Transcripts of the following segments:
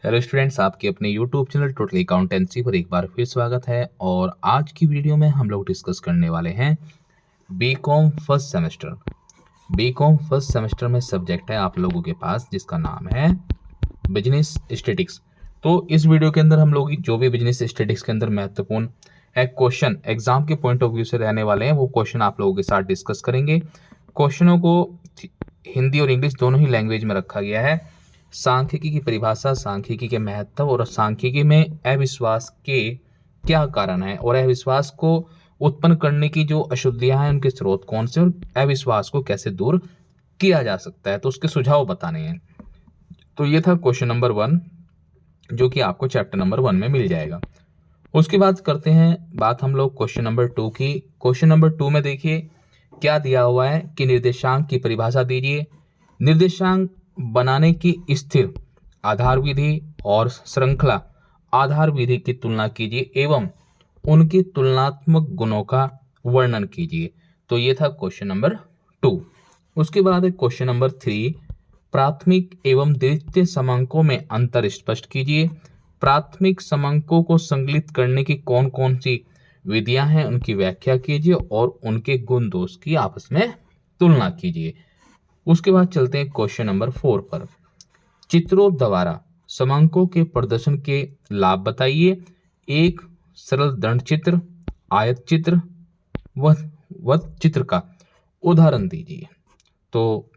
Hello students, आपके अपने YouTube channel total accountancy पर एक बार फिर स्वागत है। और आज की वीडियो में हम लोग डिस्कस करने वाले हैं B Com first semester. B Com first semester में सब्जेक्ट है आप लोगों के पास जिसका नाम है बिजनेस स्टैटिस्टिक्स। तो इस वीडियो के अंदर हम लोग जो भी बिजनेस स्टैटिस्टिक्स के अंदर महत्वपूर्ण क्वेश्चन एग्जाम के पॉइंट ऑफ व्यू से रहने वाले हैं वो क्वेश्चन आप लोगों के साथ डिस्कस करेंगे। क्वेश्चनों को हिंदी और इंग्लिश दोनों ही लैंग्वेज में रखा गया है। सांख्यिकी की परिभाषा, सांख्यिकी के महत्व और सांख्यिकी में अविश्वास के क्या कारण है और अविश्वास को उत्पन्न करने की जो अशुद्धियां हैं उनके स्रोत कौन से और अविश्वास को कैसे दूर किया जा सकता है, तो उसके सुझाव बताने हैं। तो ये था क्वेश्चन नंबर 1 जो कि आपको चैप्टर नंबर 1 में मिल जाएगा। उसके बाद करते हैं बात हम लोग क्वेश्चन नंबर 2 की। क्वेश्चन नंबर 2 में देखिए क्या दिया हुआ है कि निर्देशांक की परिभाषा दीजिए। निर्देशांक बनाने की स्थिर आधार विधि और श्रृंखला आधार विधि की तुलना कीजिए एवं उनके तुलनात्मक गुणों का वर्णन कीजिए। तो ये था क्वेश्चन नंबर 2। उसके बाद है क्वेश्चन नंबर 3, प्राथमिक एवं द्वितीय समांकों में अंतर स्पष्ट कीजिए। प्राथमिक समांकों को संकलित करने की कौन कौन सी विधियां हैं उनकी व्याख्या कीजिए और उनके गुण दोष की आपस में तुलना कीजिए। उसके बाद चलते हैं क्वेश्चन नंबर 4 पर। चित्रों द्वारा समांकों के प्रदर्शन के लाभ बताइए। एक सरल दंड चित्र, आयत चित्र व चित्र का उदाहरण दीजिए। तो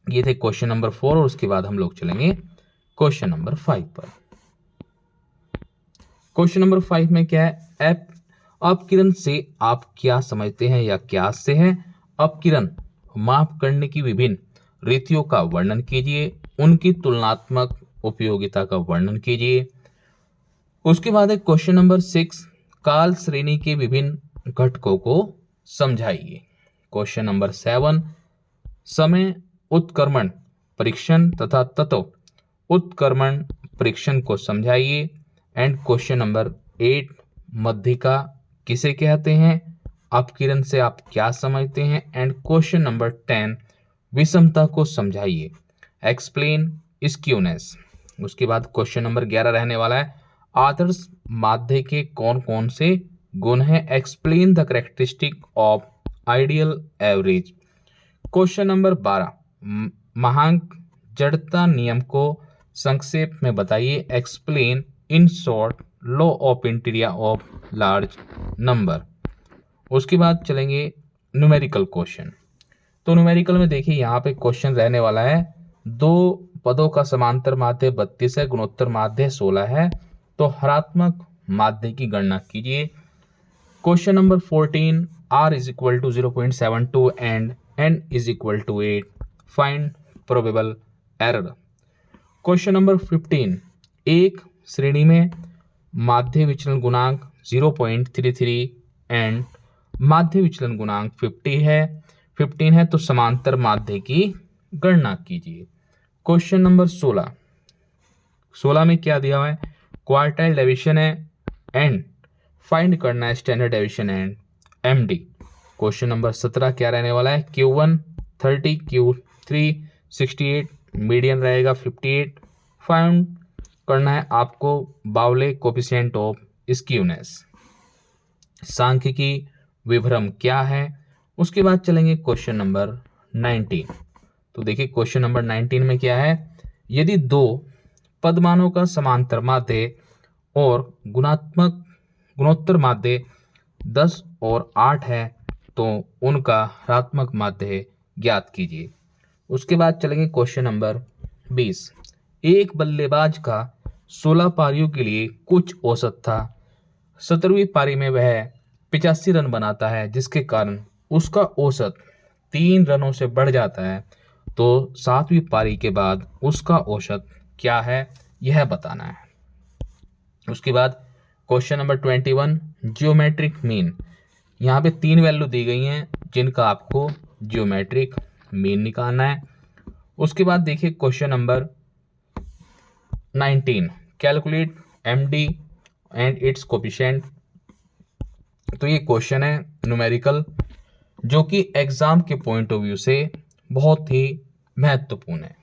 ये थे क्वेश्चन नंबर 4 और उसके बाद हम लोग चलेंगे क्वेश्चन नंबर 5 पर। क्वेश्चन नंबर 5 में क्या है? अपकिरण से आप क्या समझते हैं या क्या से है? अपकिरण माप करने की विभिन्न रीतियों का वर्णन कीजिए, उनकी तुलनात्मक उपयोगिता का वर्णन कीजिए। उसके बाद है क्वेश्चन नंबर 6, काल श्रेणी के विभिन्न घटकों को समझाइए। क्वेश्चन नंबर 7, समय उत्क्रमण परीक्षण तथा तत्व उत्क्रमण परीक्षण को समझाइए। एंड क्वेश्चन नंबर 8, मध्यिका किसे कहते हैं? अपकिरण से आप क्या समझते हैं? एंड क्वेश्चन नंबर 10, विषमता को समझाइए, एक्सप्लेन स्क्यूनेस। उसके बाद क्वेश्चन नंबर 11 रहने वाला है, आदर्श माध्य के कौन कौन से गुण हैं? Explain the characteristic of ideal average. Question number 12, महांक जड़ता नियम को संक्षेप में बताइए, explain in short law of interior of large number. उसके बाद चलेंगे न्यूमेरिकल क्वेश्चन। तो न्यूमेरिकल में देखिए यहाँ पे क्वेश्चन रहने वाला है, दो पदों का समांतर माध्य 32 है, गुणोत्तर माध्य 16 है, तो हरात्मक माध्य की गणना कीजिए। Question number 14, r is equal to 0.72 and n is equal to 8, find probable error। Question number 15, एक श्रेणी में माध्य विचलन गुणांक 0.33 एंड माध्य विचलन गुणांक 15 है तो समांतर माध्य की गणना कीजिए। क्वेश्चन नंबर 16 में क्या दिया हुआ है? क्वार्टाइल डेविएशन है एंड फाइंड करना है standard deviation and MD. Question number 17 क्या रहने वाला है? Q1 30, Q3 68, मीडियन रहेगा 58। फाइंड करना है आपको बाउले कोफिशिएंट ऑफ स्क्यूनेस। सांख्यिकी विभ्रम क्या है? उसके बाद चलेंगे क्वेश्चन नंबर 19। तो देखिए क्वेश्चन नंबर 19 में क्या है, यदि दो पदमानों का समांतर माध्य और गुणोत्तर माध्य 10 और 8 है तो उनका ऋणात्मक माध्य ज्ञात कीजिए। उसके बाद चलेंगे क्वेश्चन नंबर 20, एक बल्लेबाज का 16 पारियों के लिए कुछ औसत था, 17वीं पारी में वह 85 रन बनाता है जिसके कारण उसका औसत 3 रनों से बढ़ जाता है, तो 7वीं पारी के बाद उसका औसत क्या है यह बताना है। उसके बाद क्वेश्चन नंबर 21, जियोमेट्रिक मीन। यहाँ पे 3 वैल्यू दी गई हैं जिनका आपको जियोमेट्रिक मीन निकालना है। उसके बाद देखिए question number 19, calculate MD and it's coefficient. तो ये क्वेश्चन है न्यूमेरिकल जो कि एग्जाम के पॉइंट ऑफ व्यू से बहुत ही महत्वपूर्ण है।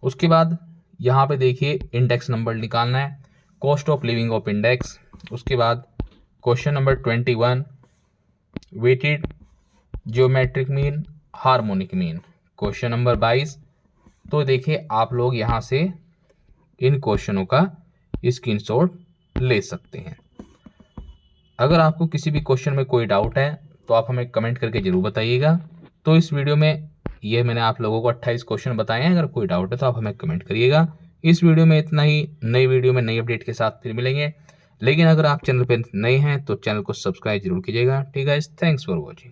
उसके बाद यहाँ पे देखिए इंडेक्स नंबर निकालना है, cost of living of index. उसके बाद question number 21 weighted geometric mean harmonic mean. Question number 22। तो देखिए आप लोग यहाँ से इन क्वेश्चनों का स्क्रीनशॉट ले सकते हैं। अगर आपको किसी भी क्वेश्चन में कोई डाउट है तो आप हमें कमेंट करके जरूर बताइएगा। तो इस वीडियो में ये मैंने आप लोगों को 28 क्वेश्चन बताए हैं। अगर कोई डाउट है तो आप हमें कमेंट करिएगा। इस वीडियो में इतना ही। नई वीडियो में नई अपडेट के साथ फिर मिलेंगे। लेकिन अगर आप चैनल पर नए हैं तो चैनल को सब्सक्राइब जरूर कीजिएगा। ठीक है, थैंक्स फॉर वॉचिंग।